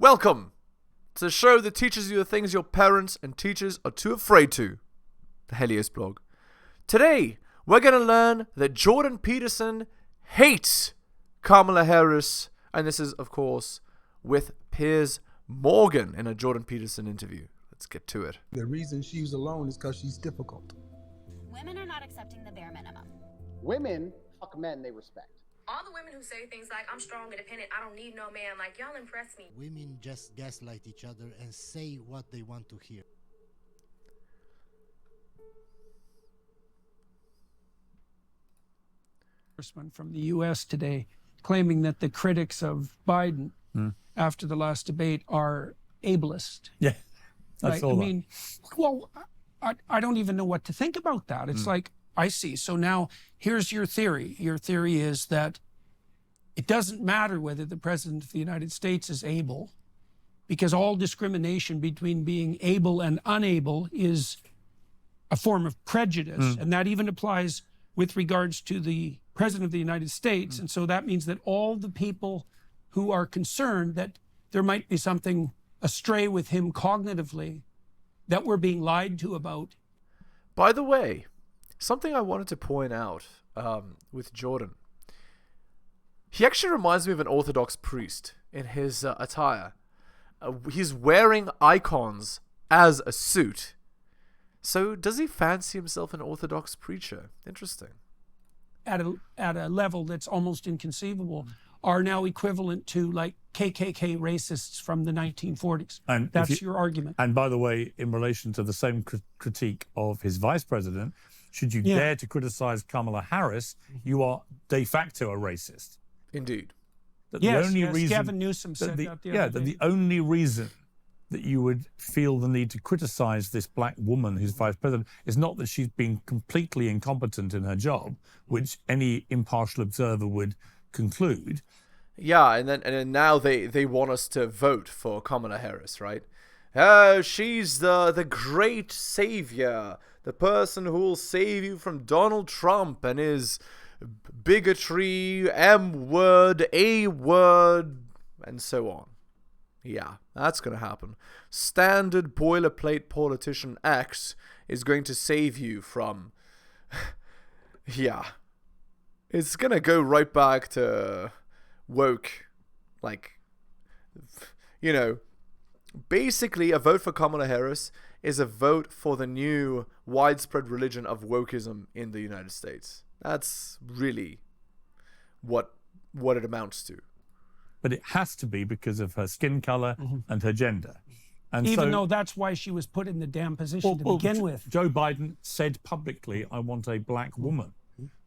Welcome to the show that teaches you the things your parents and teachers are too afraid to, the Helios blog. Today, we're going to learn that Jordan Peterson hates Kamala Harris, and this is, of course, with Piers Morgan in a Jordan Peterson interview. Let's get to it. The reason she's alone is because she's difficult. Women are not accepting the bare minimum. Women fuck men they respect. All the women who say things like, I'm strong, independent, I don't need no man, like, y'all impress me. Women just gaslight each other and say what they want to hear. From the U.S. today, claiming that the critics of Biden after the last debate are ableist. Yeah, I saw that. mean, well, I don't even know what to think about that. It's like, I see. So now here's your theory. Your theory is that it doesn't matter whether the president of the United States is able, because all discrimination between being able and unable is a form of prejudice. And that even applies with regards to the president of the United States. And so that means that all the people who are concerned that there might be something astray with him cognitively that we're being lied to about. By the way, something I wanted to point out with Jordan. He actually reminds me of an Orthodox priest in his attire. He's wearing icons as a suit. So does he fancy himself an Orthodox preacher? Interesting. At a level that's almost inconceivable, are now equivalent to like KKK racists from the 1940s. And that's your argument. And by the way, in relation to the same critique of his vice president, should you dare to criticize Kamala Harris, you are de facto a racist. Indeed. That Yes, the only reason Gavin Newsom said that the other day. the only reason that you would feel the need to criticize this black woman who's vice president is not that she's been completely incompetent in her job, which any impartial observer would conclude. Yeah, and then now they want us to vote for Kamala Harris, right? Oh, she's the great savior, the person who will save you from Donald Trump and his bigotry, M word, A word, and so on. Yeah, that's going to happen. Standard boilerplate politician X is going to save you from... yeah. It's going to go right back to woke. Like, you know, basically a vote for Kamala Harris is a vote for the new widespread religion of wokeism in the United States. That's really what it amounts to. But it has to be because of her skin color and her gender. And Even though that's why she was put in the damn position to begin with. Joe Biden said publicly, I want a black woman,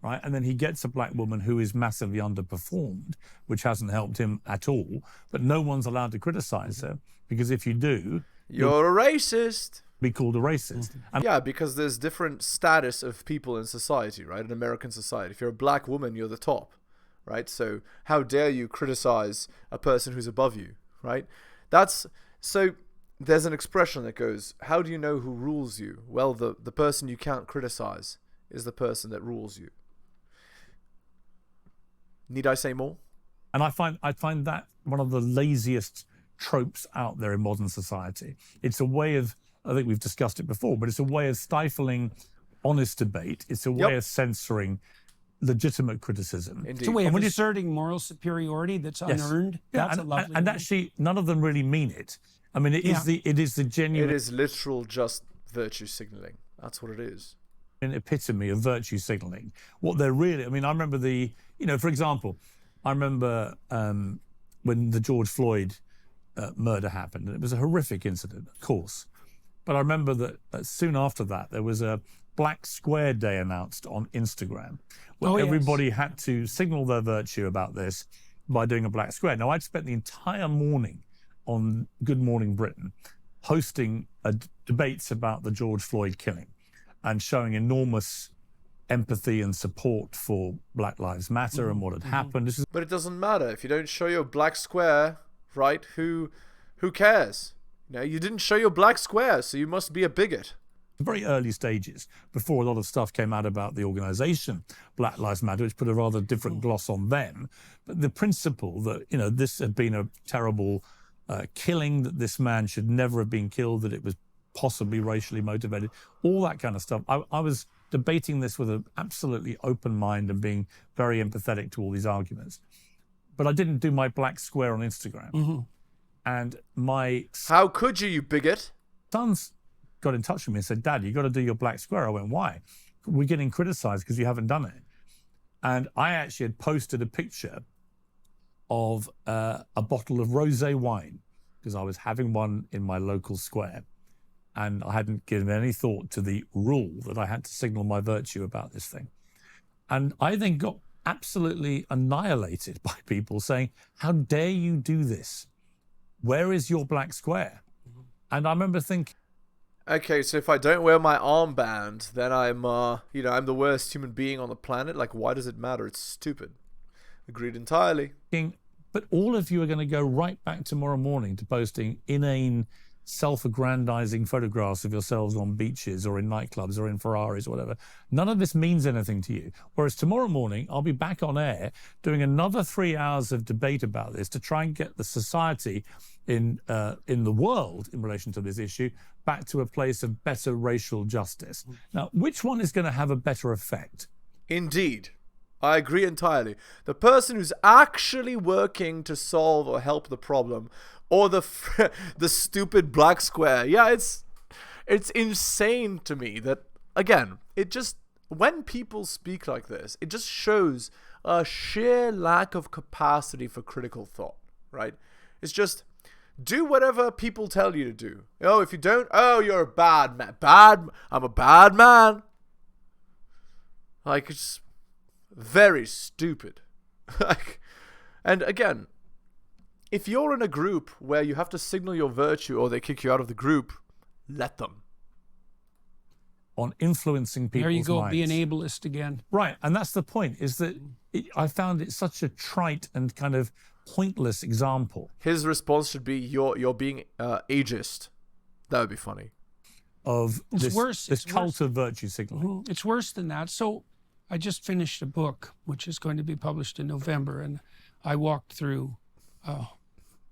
right? And then he gets a black woman who is massively underperformed, which hasn't helped him at all. But no one's allowed to criticize her, because if you do... You're a racist. Be called a racist. And yeah, because there's different status of people in society, right? In American society. If you're a black woman, you're the top. Right? So how dare you criticize a person who's above you, right? So there's an expression that goes, how do you know who rules you? Well, the person you can't criticize is the person that rules you. Need I say more? And I find that one of the laziest tropes out there in modern society. It's a way of, I think we've discussed it before, but it's a way of stifling honest debate. It's a way of censoring legitimate criticism. Indeed. It's a way of asserting moral superiority that's unearned. Yeah, That's a lovely and word. actually, none of them really mean it. I mean, it is the genuine... It is literal just virtue signaling. That's what it is. An epitome of virtue signaling. What they're really... I mean, I remember for example, I remember when the George Floyd murder happened, and it was a horrific incident, of course. But I remember that soon after that, there was a Black Square Day announced on Instagram, where everybody had to signal their virtue about this by doing a black square. Now, I'd spent the entire morning on Good Morning Britain hosting debates about the George Floyd killing and showing enormous empathy and support for Black Lives Matter and what had happened. But it doesn't matter. If you don't show your black square, right, who cares? You know, you didn't show your black square, so you must be a bigot. Very early stages, before a lot of stuff came out about the organisation Black Lives Matter, which put a rather different gloss on them. But the principle that, this had been a terrible killing, that this man should never have been killed, that it was possibly racially motivated, all that kind of stuff. I was debating this with an absolutely open mind and being very empathetic to all these arguments. But I didn't do my black square on Instagram. And my... How could you bigot? Sons got in touch with me and said, Dad, you got to do your black square. I went, why? We're getting criticized because you haven't done it. And I actually had posted a picture of a bottle of rosé wine because I was having one in my local square. And I hadn't given any thought to the rule that I had to signal my virtue about this thing. And I then got absolutely annihilated by people saying, how dare you do this? Where is your black square? And I remember thinking... Okay, so if I don't wear my armband, then I'm, I'm the worst human being on the planet? Like, why does it matter? It's stupid. Agreed entirely. But all of you are going to go right back tomorrow morning to posting inane, self-aggrandizing photographs of yourselves on beaches or in nightclubs or in Ferraris or whatever. None of this means anything to you. Whereas tomorrow morning, I'll be back on air doing another 3 hours of debate about this to try and get the society in the world in relation to this issue back to a place of better racial justice. Now, which one is going to have a better effect? Indeed. I agree entirely. The person who's actually working to solve or help the problem, or the stupid black square. Yeah, it's insane to me that, again, it just, when people speak like this, it just shows a sheer lack of capacity for critical thought, right? It's just, do whatever people tell you to do. Oh, if you don't, oh, you're a bad man. I'm a bad man. Like, it's very stupid. Like, and again, if you're in a group where you have to signal your virtue or they kick you out of the group, let them. On influencing people's minds. There you go, be an ableist again. Right, and that's the point, is that I found it such a trite and kind of pointless example. His response should be, you're being ageist. That would be funny. Of this cult of virtue signaling. It's worse than that. So I just finished a book, which is going to be published in November, and I walked through a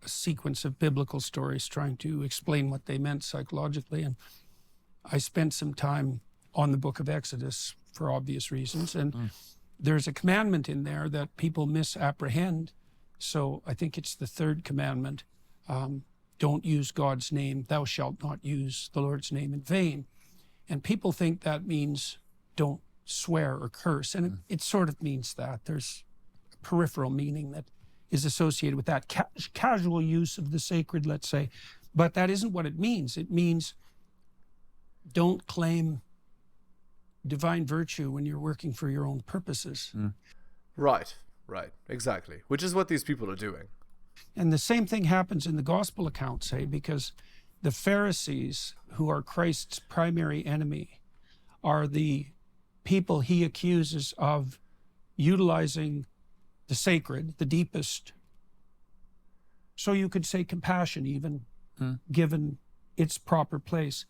sequence of biblical stories trying to explain what they meant psychologically. And I spent some time on the book of Exodus for obvious reasons. And there's a commandment in there that people misapprehend. So I think it's the third commandment. Don't use God's name. Thou shalt not use the Lord's name in vain. And people think that means don't swear or curse. And it sort of means that. There's a peripheral meaning that is associated with that casual use of the sacred, let's say. But that isn't what it means. It means don't claim divine virtue when you're working for your own purposes. Right, exactly. Which is what these people are doing. And the same thing happens in the gospel account, say, because the Pharisees, who are Christ's primary enemy, are the people he accuses of utilizing the sacred, the deepest, so you could say compassion even, given its proper place,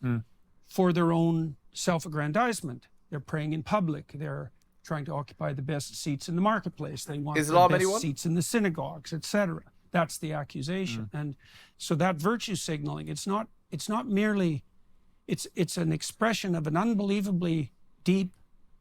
for their own self-aggrandizement. They're praying in public. They're trying to occupy the best seats in the marketplace. They want the best seats in the synagogues, etc. That's the accusation. And so that virtue signaling, it's not merely, it's an expression of an unbelievably deep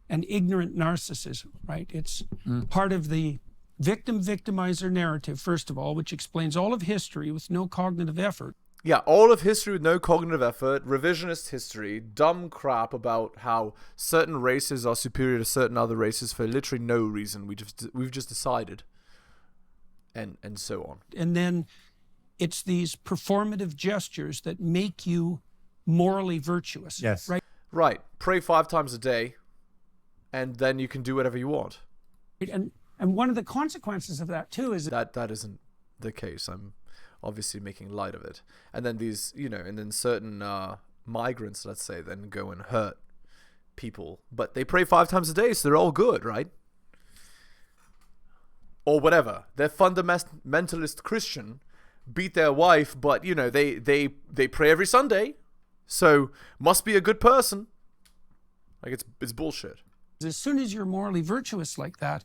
and ignorant narcissism, right? It's part of the victim-victimizer narrative, first of all, which explains all of history with no cognitive effort. Yeah, all of history with no cognitive effort, revisionist history, dumb crap about how certain races are superior to certain other races for literally no reason. We've just decided, and so on. And then it's these performative gestures that make you morally virtuous. Yes. Right. Right. Pray 5 times a day, and then you can do whatever you want. And one of the consequences of that too is that isn't the case. I'm obviously making light of it. And then these, and then certain migrants, let's say, then go and hurt people. But they pray 5 times a day, so they're all good, right? Or whatever. They're fundamentalist Christian, beat their wife, but, they pray every Sunday, so must be a good person. Like, it's bullshit. as soon as you're morally virtuous like that,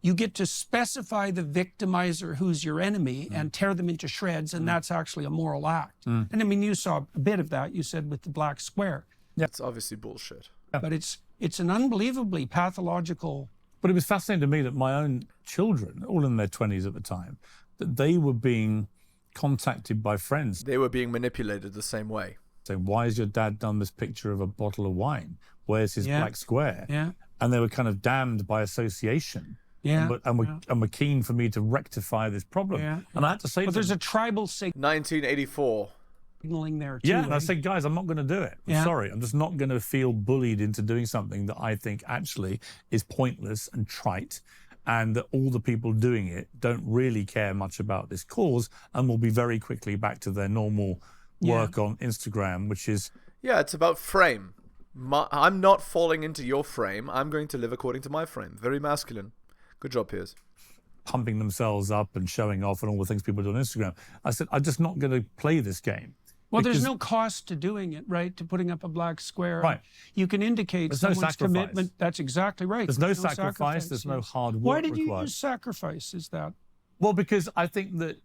you get to specify the victimizer who's your enemy and tear them into shreds, and that's actually a moral act. And I mean, you saw a bit of that, you said, with the black square. It's obviously bullshit. But it's an unbelievably pathological... But it was fascinating to me that my own children, all in their 20s at the time, that they were being contacted by friends. They were being manipulated the same way. Saying, why has your dad done this picture of a bottle of wine? Where's his black square? Yeah. And they were kind of damned by association. Yeah. And were keen for me to rectify this problem. Yeah. And I had to say But to there's them, a tribal 1984. signaling there too. yeah, and I right? said, guys, I'm not going to do it. I'm sorry. I'm just not going to feel bullied into doing something that I think actually is pointless and trite, and that all the people doing it don't really care much about this cause and will be very quickly back to their normal work on Instagram, which is... Yeah, it's about frame. I'm not falling into your frame. I'm going to live according to my frame. Very masculine. Good job, Piers. pumping themselves up and showing off and all the things people do on Instagram. I said, I'm just not going to play this game. Well, there's no cost to doing it, right? To putting up a black square. Right. You can indicate There's no someone's sacrifice. commitment. That's exactly right. There's no sacrifice. There's no hard work Why did you required. use sacrifice? Is that? Well, because I think that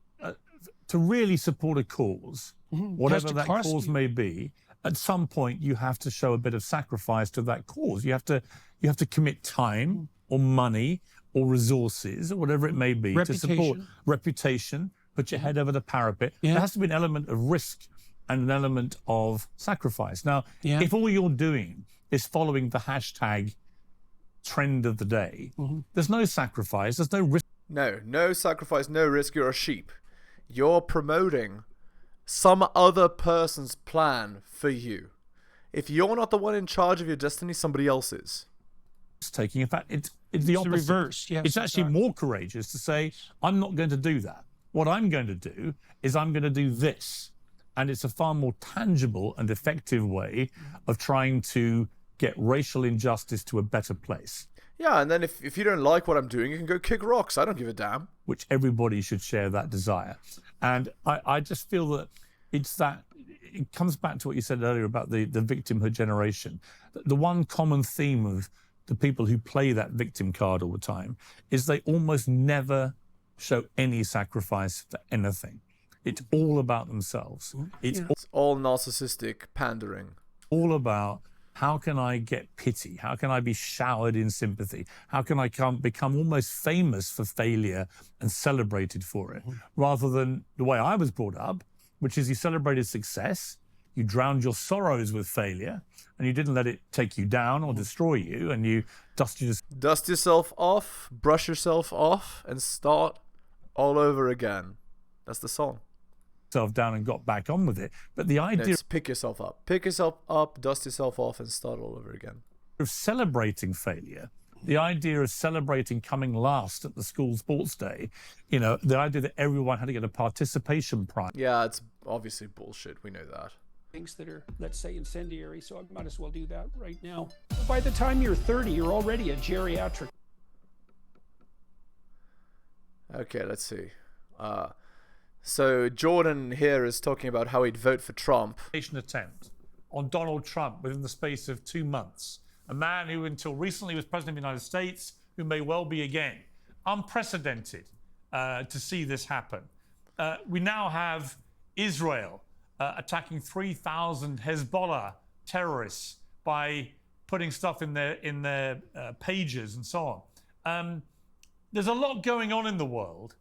to really support a cause, whatever that cause may be, at some point you have to show a bit of sacrifice to that cause. You have to commit time or money or resources or whatever it may be to support reputation, put your head over the parapet. Yeah. There has to be an element of risk and an element of sacrifice. Now, if all you're doing is following the hashtag trend of the day, there's no sacrifice, there's no risk. No sacrifice, no risk. You're a sheep. You're promoting some other person's plan for you. If you're not the one in charge of your destiny, somebody else is. Taking, in fact, it's the opposite. The reverse, yes. It's actually more courageous to say, I'm not going to do that. What I'm going to do is I'm going to do this. And it's a far more tangible and effective way of trying to get racial injustice to a better place. Yeah, and then if you don't like what I'm doing, you can go kick rocks. I don't give a damn. Which everybody should share that desire. And I just feel that it comes back to what you said earlier about the victimhood generation. The one common theme of the people who play that victim card all the time is they almost never show any sacrifice for anything. It's all about themselves. It's all narcissistic pandering. all about how can I get pity? How can I be showered in sympathy? How can I become almost famous for failure and celebrated for it? Rather than the way I was brought up, which is you celebrated success, you drowned your sorrows with failure, and you didn't let it take you down or destroy you, and you dust yourself off, brush yourself off, and start all over again. That's the song. Down and got back on with it. But the idea it's pick yourself up, dust yourself off, and start all over again. Of celebrating failure, the idea of celebrating coming last at the school sports day, the idea that everyone had to get a participation prize. Yeah, it's obviously bullshit. We know that. Things that are, let's say, incendiary, so I might as well do that right now. By the time you're 30, you're already a geriatric. Okay, let's see. So Jordan here is talking about how he'd vote for Trump. Attempt on Donald Trump within the space of 2 months. A man who until recently was president of the United States, who may well be again. Unprecedented to see this happen. We now have Israel attacking 3,000 Hezbollah terrorists by putting stuff in their pages and so on. There's a lot going on in the world.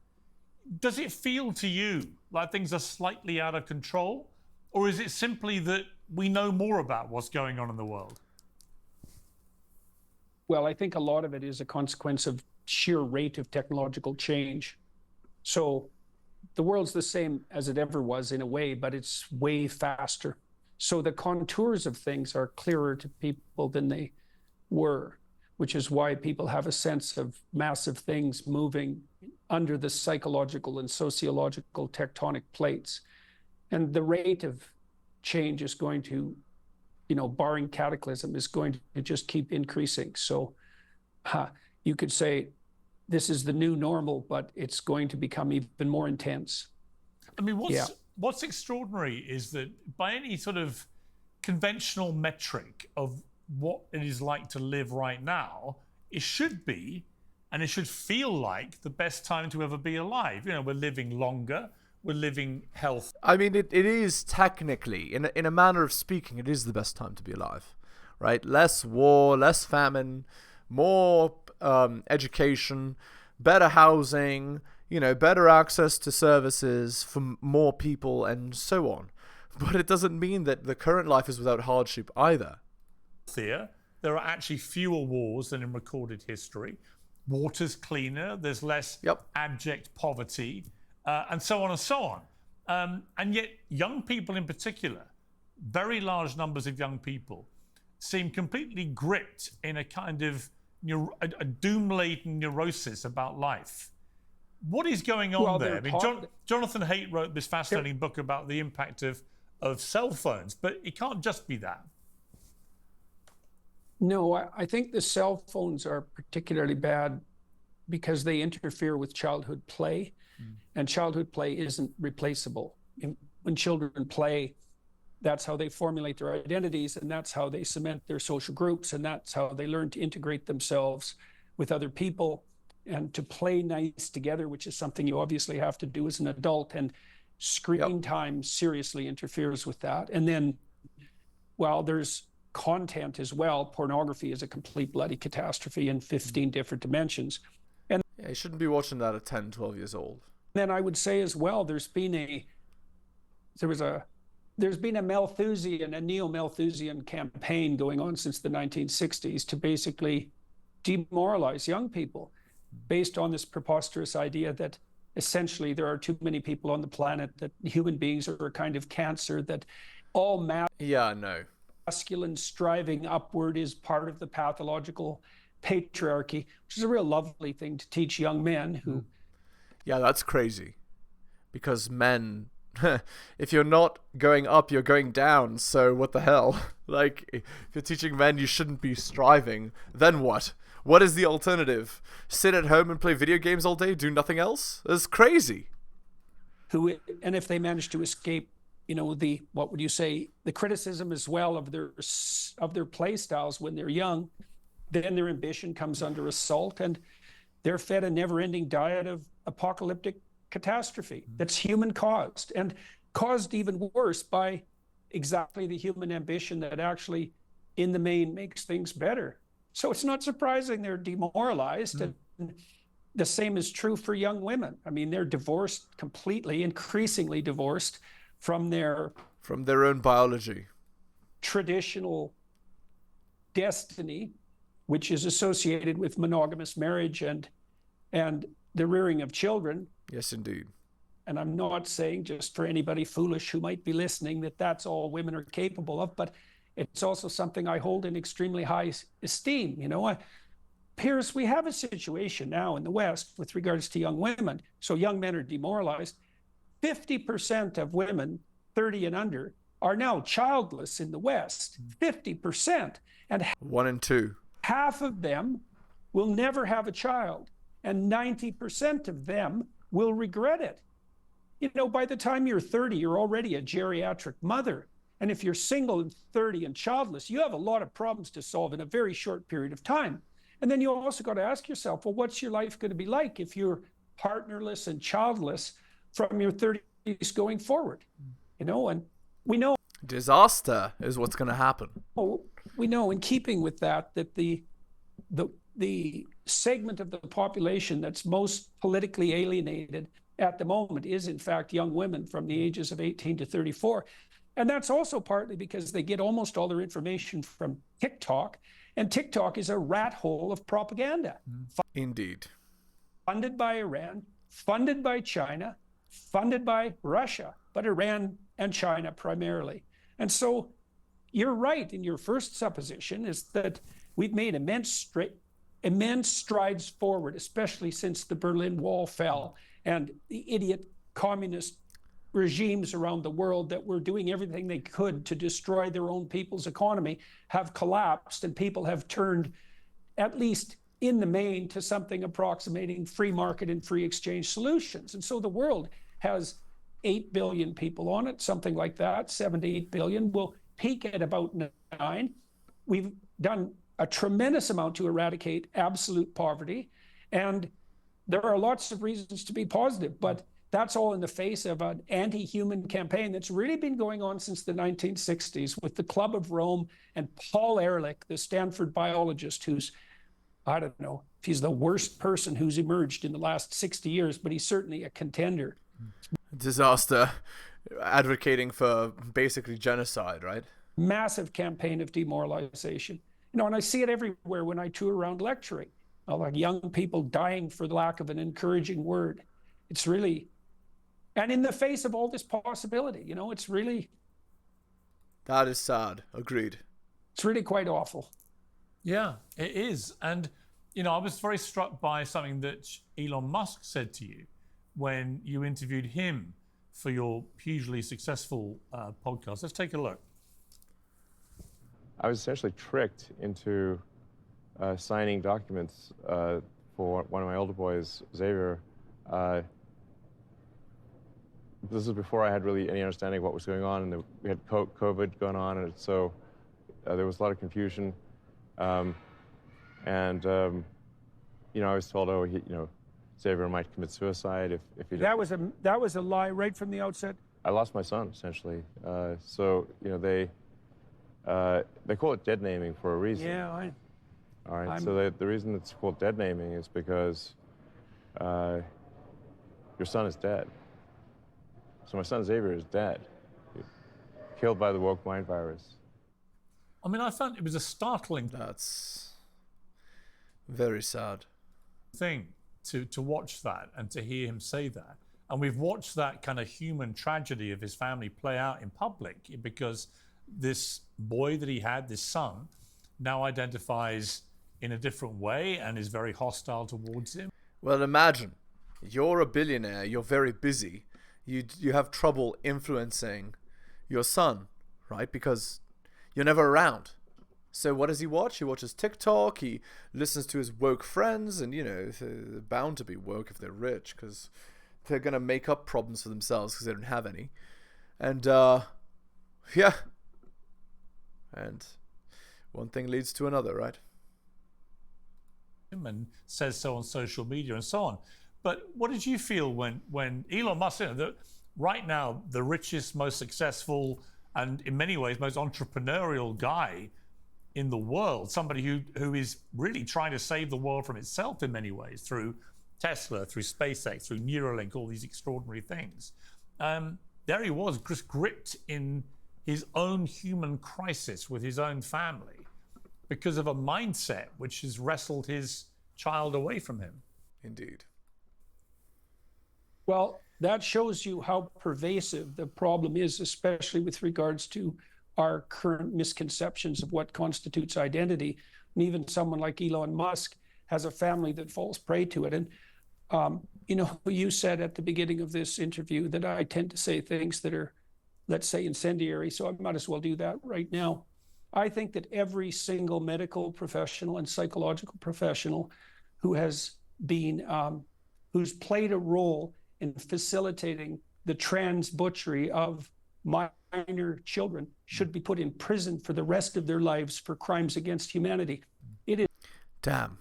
Does it feel to you like things are slightly out of control? Or is it simply that we know more about what's going on in the world? Well, I think a lot of it is a consequence of sheer rate of technological change. So the world's the same as it ever was in a way, but it's way faster. So the contours of things are clearer to people than they were, which is why people have a sense of massive things moving under the psychological and sociological tectonic plates. And the rate of change is going to, barring cataclysm, is going to just keep increasing. So you could say this is the new normal, but it's going to become even more intense. I mean, what's extraordinary is that by any sort of conventional metric of what it is like to live right now, it should be and it should feel like the best time to ever be alive. You know, we're living longer, we're living health. I mean, it is technically, in a manner of speaking, it is the best time to be alive, right? Less war, less famine, more education, better housing, you know, better access to services for more people, and so on. But it doesn't mean that the current life is without hardship either. There are actually fewer wars than in recorded history. Water's cleaner, there's less abject poverty, and so on and so on. And yet young people in particular, very large numbers of young people, seem completely gripped in a kind of a doom-laden neurosis about life. What is going on there? I mean, Jonathan Haidt wrote this fascinating book about the impact of cell phones, but it can't just be that. No, I think the cell phones are particularly bad because they interfere with childhood play, and childhood play isn't replaceable. When children play, that's how they formulate their identities, and that's how they cement their social groups, and that's how they learn to integrate themselves with other people and to play nice together, which is something you obviously have to do as an adult. And screen time seriously interferes with that. And then, well, there's content as well. Pornography is a complete bloody catastrophe in 15 different dimensions. And yeah, you shouldn't be watching that at 10, 12 years old. Then I would say as well, there's been a Malthusian, a neo-Malthusian campaign going on since the 1960s to basically demoralize young people based on this preposterous idea that essentially there are too many people on the planet, that human beings are a kind of cancer, that all masculine striving upward is part of the pathological patriarchy, which is a real lovely thing to teach young men who... Yeah, that's crazy. Because men, if you're not going up, you're going down, so what the hell? Like, if you're teaching men you shouldn't be striving, then what? What is the alternative? Sit at home and play video games all day, do nothing else? That's crazy. And if they manage to escape, you know, the criticism as well of their play styles when they're young, then their ambition comes under assault, and they're fed a never-ending diet of apocalyptic catastrophe that's human caused, and caused even worse by exactly the human ambition that actually in the main makes things better. So it's not surprising they're demoralized. And the same is true for young women. I mean, they're divorced completely, increasingly divorced from their own biology, traditional destiny, which is associated with monogamous marriage and the rearing of children. Yes, indeed. And I'm not saying, just for anybody foolish who might be listening, that that's all women are capable of, but it's also something I hold in extremely high esteem. You know, Piers, we have a situation now in the West with regards to young women. So young men are demoralized. 50% of women 30 and under are now childless in the West. 50%. And 1 in 2. Half of them will never have a child. And 90% of them will regret it. You know, by the time you're 30, you're already a geriatric mother. And if you're single and 30 and childless, you have a lot of problems to solve in a very short period of time. And then you also got to ask yourself, well, what's your life going to be like if you're partnerless and childless from your 30s going forward? You know, and we know disaster is what's going to happen. We know, in keeping with that the segment of the population that's most politically alienated at the moment is in fact young women from the ages of 18 to 34. And that's also partly because they get almost all their information from TikTok, and TikTok is a rat hole of propaganda. Indeed. Funded by Iran, funded by China, funded by Russia, but Iran and China primarily. And so you're right in your first supposition, is that we've made immense strides forward, especially since the Berlin Wall fell and the idiot communist regimes around the world that were doing everything they could to destroy their own people's economy have collapsed, and people have turned, at least in the main, to something approximating free market and free exchange solutions. And so the world has 8 billion people on it, something like that, 7 to 8 billion. We'll peak at about 9. We've done a tremendous amount to eradicate absolute poverty. And there are lots of reasons to be positive, but that's all in the face of an anti-human campaign that's really been going on since the 1960s with the Club of Rome and Paul Ehrlich, the Stanford biologist, who's, I don't know if he's the worst person who's emerged in the last 60 years, but he's certainly a contender. Disaster, advocating for basically genocide, right? Massive campaign of demoralization. You know, and I see it everywhere when I tour around lecturing. Like young people dying for the lack of an encouraging word. It's really, and in the face of all this possibility, you know, it's really. That is sad. Agreed. It's really quite awful. Yeah, it is. And, you know, I was very struck by something that Elon Musk said to you when you interviewed him for your hugely successful podcast. Let's take a look. I was essentially tricked into signing documents for one of my older boys, Xavier. This was before I had really any understanding of what was going on, and we had COVID going on, and so there was a lot of confusion. You know, I was told, oh, Xavier might commit suicide if he didn't. That was a lie right from the outset. I lost my son, essentially. So, you know, they call it dead naming for a reason. Yeah, All right, so the reason it's called dead naming is because your son is dead. So my son Xavier is dead, killed by the woke mind virus. I mean, I found it was a startling That's very sad thing to watch that and to hear him say that. And we've watched that kind of human tragedy of his family play out in public because this boy that he had, this son, now identifies in a different way and is very hostile towards him. Well, imagine you're a billionaire, you're very busy, you have trouble influencing your son, right? Because you're never around. So what does he watch? He watches TikTok, he listens to his woke friends, and, you know, they're bound to be woke if they're rich, because they're going to make up problems for themselves because they don't have any. And, yeah. And one thing leads to another, right? And says so on social media and so on. But what did you feel when Elon Musk, you know, right now, the richest, most successful, and in many ways, most entrepreneurial guy in the world, somebody who is really trying to save the world from itself in many ways through Tesla, through SpaceX, through Neuralink, all these extraordinary things. There he was, just gripped in his own human crisis with his own family because of a mindset which has wrestled his child away from him. Indeed. Well, that shows you how pervasive the problem is, especially with regards to our current misconceptions of what constitutes identity. And even someone like Elon Musk has a family that falls prey to it. And, you know, you said at the beginning of this interview that I tend to say things that are, let's say, incendiary. So I might as well do that right now. I think that every single medical professional and psychological professional who has been, who's played a role in facilitating the trans butchery of minor children should be put in prison for the rest of their lives for crimes against humanity. It is. Damn.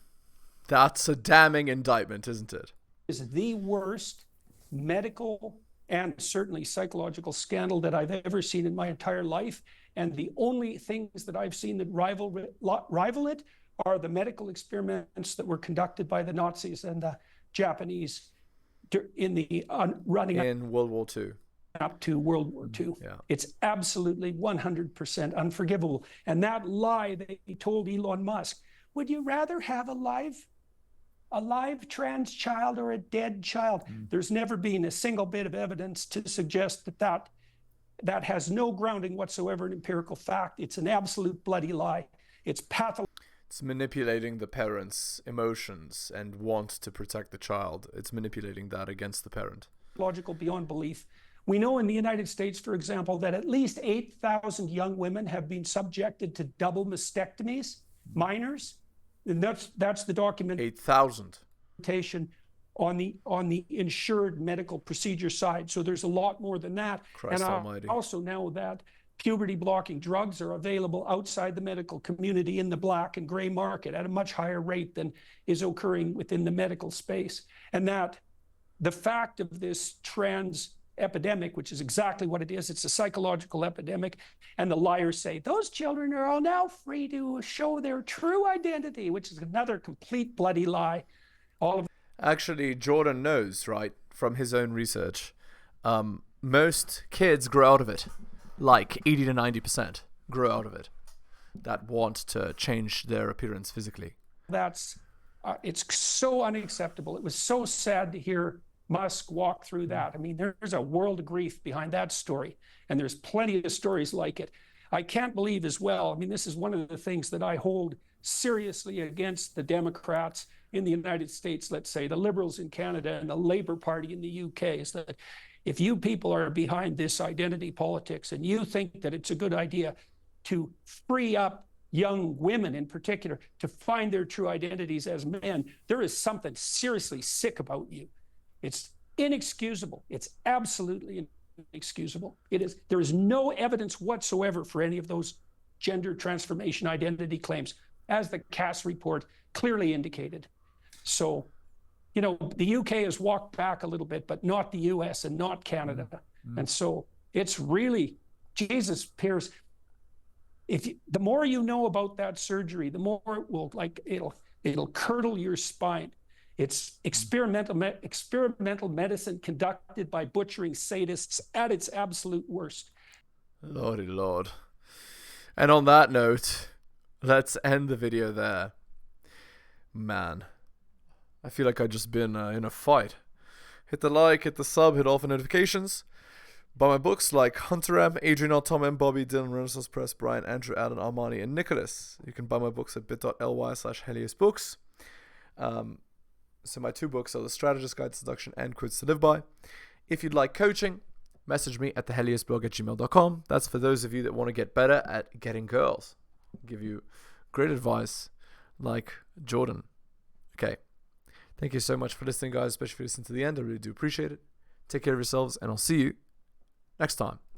That's a damning indictment, isn't it? Is the worst medical and certainly psychological scandal that I've ever seen in my entire life. And the only things that I've seen that rival it are the medical experiments that were conducted by the Nazis and the Japanese in the running in World War II. Up to World War II. Yeah. It's absolutely 100% unforgivable. And that lie they told Elon Musk, would you rather have a live trans child or a dead child? There's never been a single bit of evidence to suggest that has no grounding whatsoever in empirical fact. It's an absolute bloody lie. It's pathological. It's manipulating the parent's emotions and want to protect the child. It's manipulating that against the parent. Logical beyond belief. We know in the United States, for example, that at least 8,000 young women have been subjected to double mastectomies, minors. And that's the documentation 8,000 on the insured medical procedure side. So there's a lot more than that. Christ and almighty. I also know that puberty blocking drugs are available outside the medical community in the black and gray market at a much higher rate than is occurring within the medical space. And that the fact of this trans epidemic, which is exactly what it is, it's a psychological epidemic, and the liars say those children are all now free to show their true identity, which is another complete bloody lie. All of Actually, Jordan knows, right, from his own research, most kids grow out of it. Like 80 to 90% grow out of it that want to change their appearance physically. that's it's so unacceptable. It was so sad to hear Musk walk through that. I mean, there's a world of grief behind that story, and there's plenty of stories like it. I can't believe as well, I mean, this is one of the things that I hold seriously against the Democrats in the United States, let's say, the Liberals in Canada and the Labour Party in the UK, is that if you people are behind this identity politics and you think that it's a good idea to free up young women in particular to find their true identities as men, there is something seriously sick about you. It's inexcusable. It's absolutely inexcusable. There is no evidence whatsoever for any of those gender transformation identity claims, as the Cass report clearly indicated. So, you know, the UK has walked back a little bit, but not the US and not Canada. And so it's really, Jesus, Pierce, the more you know about that surgery, the more it will, like, it'll curdle your spine. It's experimental medicine conducted by butchering sadists at its absolute worst. Lordy Lord. And on that note, let's end the video there. Man, I feel like I've just been in a fight. Hit the like, hit the sub, hit all the notifications. Buy my books like Hunter M, Adrian L, Tom M, Bobby, Dylan, Renaissance Press, Brian, Andrew, Alan, Armani, and Nicholas. You can buy my books at bit.ly/heliosbooks. So my 2 books are The Strategist Guide to Seduction and Quotes to Live By. If you'd like coaching, message me at theheliosblog@gmail.com. That's for those of you that want to get better at getting girls. I'll give you great advice like Jordan. Okay. Thank you so much for listening, guys, especially if you listen to the end. I really do appreciate it. Take care of yourselves, and I'll see you next time.